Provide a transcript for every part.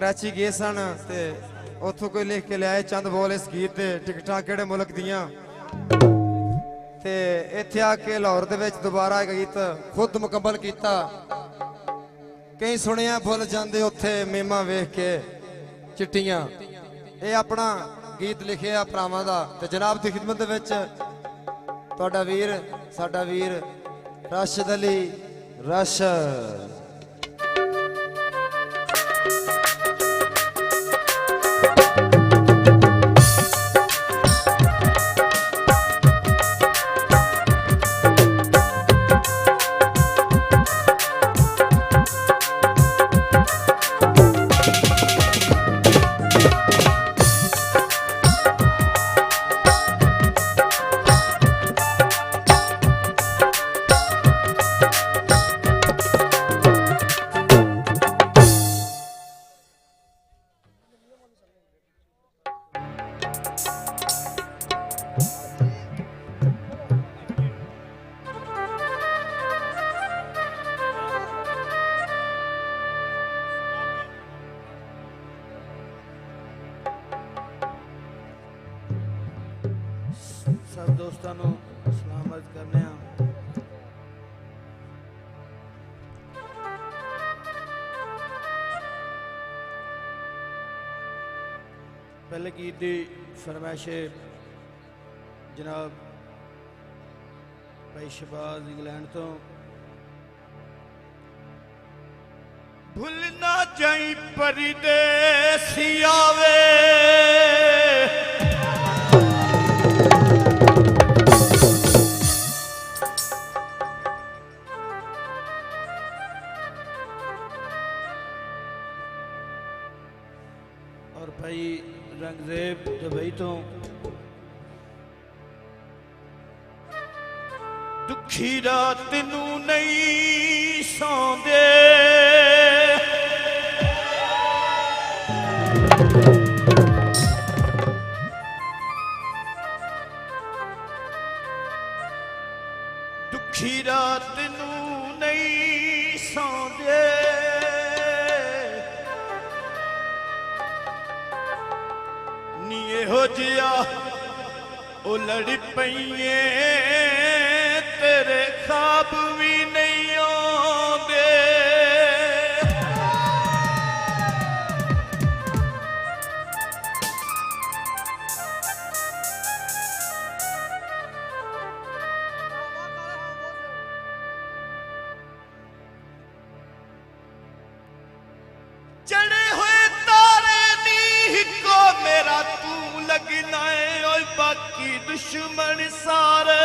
कराची गए सन ते उथों कोई लिख के लिया चंद बोल इस गीत दे टिकटां केड़े मुल्क दियां ते इत्थे आके लाहौर दे विच दोबारा गीत खुद मुकम्मल कीता। कई सुनिया भुल जांदे उत्थे मेमा वेख के चिट्टियां। ये अपना गीत लिखिया भरावां दा ते जनाब दी खिदमत दे विच तुहाडा वीर साडा वीर राशिद अली राशिद। सब दोस्तों को सलाम अर्ज करने पहले गीत की फरमाइश जनाब भाई शहबाज इंग्लैंड तो भूल ना जाई परदेसी आवे और भाई रंगजेब दुबई तो दुखी रात नू नहीं सौंदे दुखी रात नू नहीं सौंदे हो जिया ओ लड़ पईए तेरे ख्वाब भी नहीं आंदे चढ़े हुए तारे नी को मेरा तू लगना है और बाकी दुश्मन सारे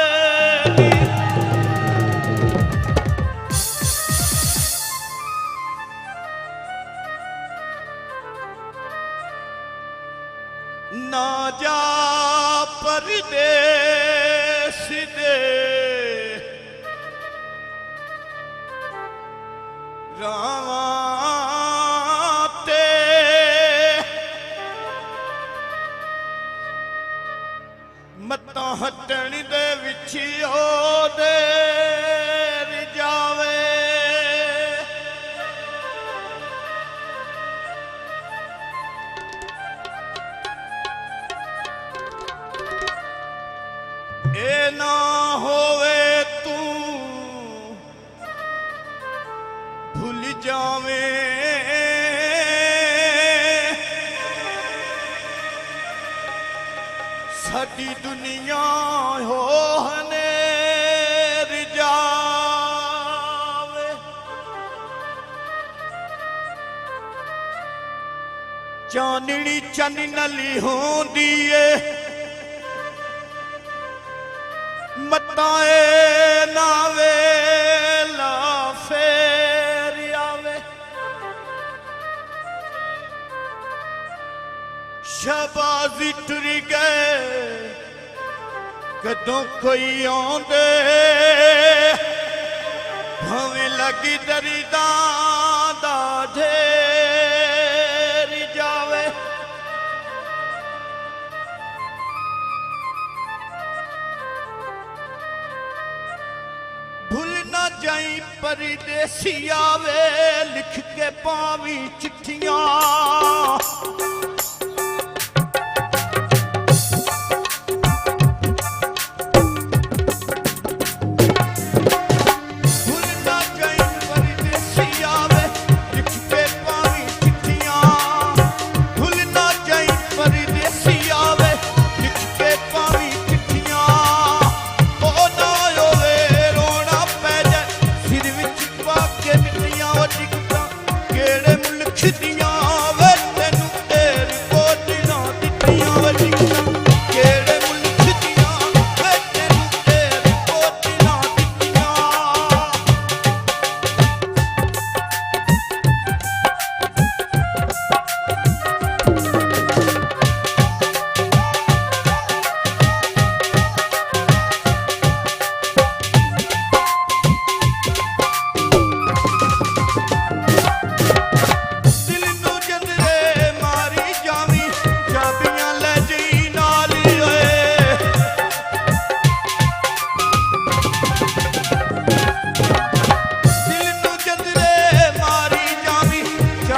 ना जा परदेस दे रावा मत्ता हटण दे विच ओदे जावे ए ना होवे तू भूल जावे साडी दुनिया हो हनेर जावे चाननी चन नली होंदी है मताए नावे ला फेर आवे शहबाजी टुरी गए कदों कोई आंदे भावें लगी दरिदा दा ढेर जावे भूल ना जाई परदेसी आवे लिख के पावी चिट्ठियां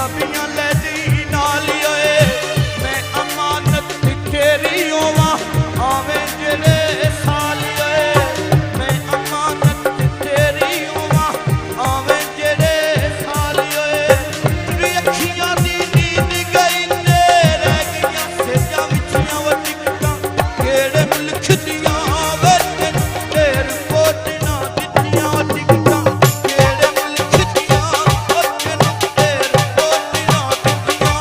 ਚਾਬੀਆਂ ਲੈ ਜੀ ਨਾਲ ਓਏ ਮੈਂ ਅਮਾਨਤ ਤੇਰੀ ਹੋਵਾਂ ਆਵੇਂ ਜਿਹੜੇ ਸਾਲ ਓਏ ਮੈਂ ਅਮਾਨਤ ਤੇਰੀ ਹੋਵਾਂ ਆਵੇਂ ਜਿਹੜੇ ਸਾਲ ਓਏ ਤੇਰੀ ਅੱਖੀਆਂ ਦੀ ਨੀਂਦ ਗਈ ਤੇ ਰਹਿ ਗਈਆਂ ਸੇਜਾਂ ਵਿੱਚੀਆਂ ਉਹ ਟਿਕਟਾਂ ਕਿਹੜੇ ਮੁਲਕ ਦੀਆਂ ਵੇ ਤੇਰ ਕੋਟ ਨਾ ਦਿੱਤੀਆਂ ਉਹ ਟਿਕਟਾਂ ਕਿਹੜੇ ਮੁਲਕ ਦੀਆਂ ਉਹ ਤੈਨੂੰ ਤੇਰ ਕੋਟ ਨਾ ਦਿੱਤੀਆਂ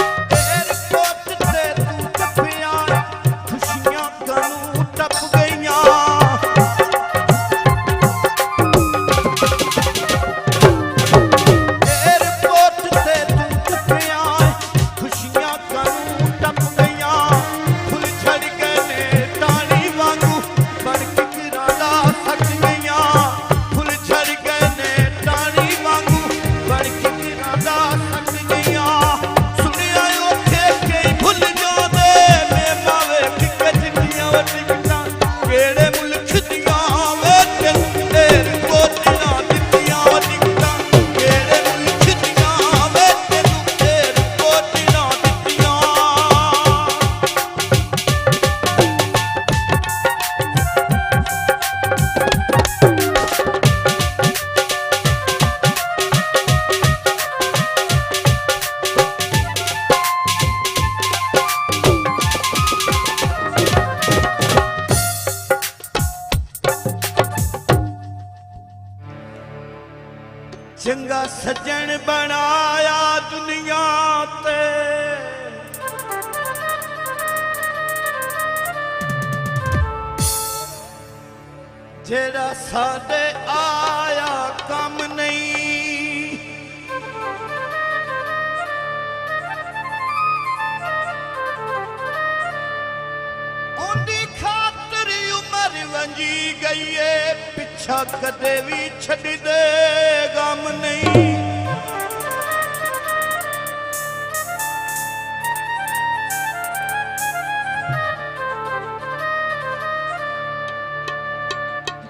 ਏਅਰਪੋਰਟ ਤੇ ਤੂੰ ਟੱਪਿਆ ਖੁਸ਼ੀਆਂ ਕਾਨੂੰ ਟੱਪ ਗਈਆਂ ਏਅਰਪੋਰਟ ਤੇ ਤੂੰ ਟੱਪਿਆ ਖੁਸ਼ੀਆਂ ਕਾਨੂੰ ਟੱਪ ਗਈਆਂ ਫੁੱਲ ਛੜ ਗਏ ਨੇ ਟਾਣੀ ਵਾਂਗੂ ਬਣ ਕੇ ਕਿਰਾਲਾ ਸੱਜ ਗਈਆਂ ਫੁੱਲ ਛੜ ਗਏ ਨੇ ਟਾਣੀ ਵਾਂਗੂ ਬਣ ਕੇ ਕਿਰਾਲਾ ਸੱਜ ਗਈਆਂ ਸੁਣਿਆ ਉੱਥੇ ਕਈ ਭੁੱਲ ਜਾਂਦੇ ਮੈਂ ਮਾਵੇ ਕਿੱਕੇ ਚਿੱਟੀਆਂ ਉਹ ਟਿਕਟਾਂ ਕਿਹੜੇ ਮੁਲਕ ਦੀਆਂ ਵੇ ਤੈਨੂੰ ਤੇਰ ਕੋਟ ਨਾ ਦਿੱਤੀਆਂ ਉਹ ਟਿਕਟਾਂ ਕਿਹੜੇ ਮੁਲਕ ਦੀਆਂ ਵੇ ਤੈਨੂੰ ਤੇਰ ਕੋਟ ਨਾ ਦਿੱਤੀਆਂ ਚੰਗਾ ਸੱਜਣ ਬਣਾਇਆ ਦੁਨੀਆ ਤੇ ਜਿਹੜਾ ਸਾਡੇ ਆਇਆ ਕੰਮ ਨਹੀਂ ਉਹਦੀ ਖਾਤਰ ਉਮਰ ਵੰਜੀ ਗਈ ਏ ਪਿੱਛਾ ਕਦੇ ਵੀ ਛੱਡਦੇ ਗਮ ਨਹੀਂ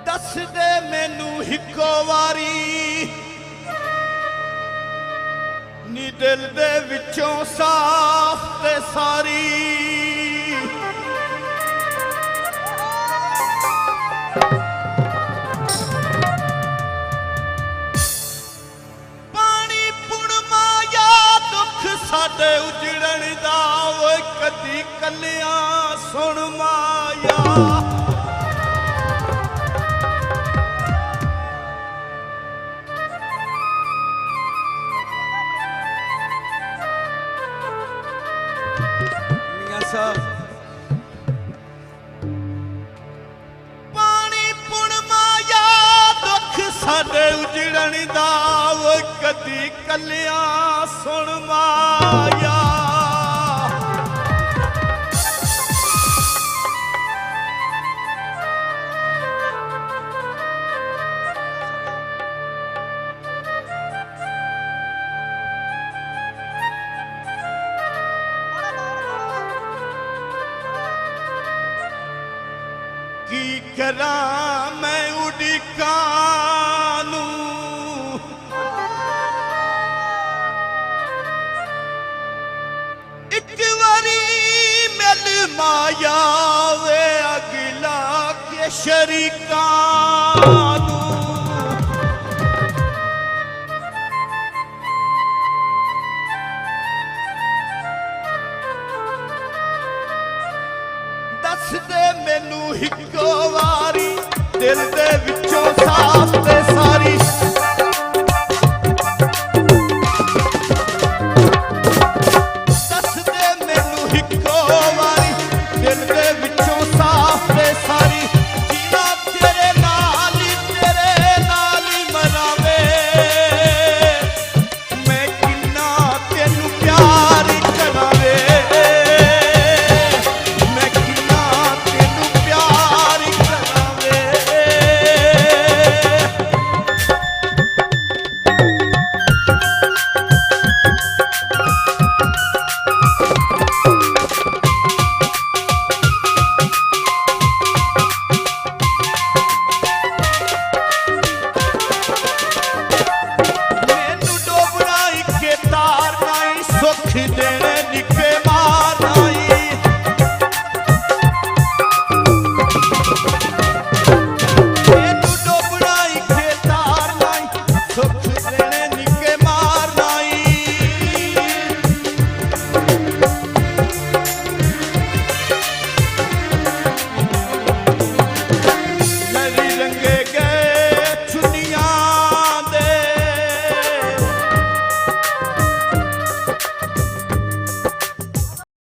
ਦੱਸ ਦੇ ਮੈਨੂੰ ਇੱਕੋ ਵਾਰੀ ਨੀ ਦਿਲ ਦੇ ਵਿੱਚੋਂ ਸਾਫ਼ ਤੇ ਸਾਰੀ ਪਾਣੀ ਪੁਣਮਾ ਯਾ ਦੁੱਖ ਸਾਡੇ ਉਜੜਨ ਦਾ ਓਏ ਕਦੀ ਕੱਲਿਆਂ ਸੁਣ ਮਾਇਆ ਪਾਣੀ ਪੁਣਮਾ ਯਾ ਦੁੱਖ ਸਾਡੇ ਉਜੜਨ ਦਾ ਓਏ ਕਦੀ ਕੱਲਿਆਂ ਸੁਣ ਮਾਇਆ ਕੀ ਕਰਾਂ ਮੈਂ ਉਡੀਕਾਂ ਨੂੰ ਇੱਕ ਵਾਰੀ ਮਿਲ ਮਾਇਆ ਵੇ ਅਗਲਾ ਕੇ ਸ਼ਰੀਕਾਂ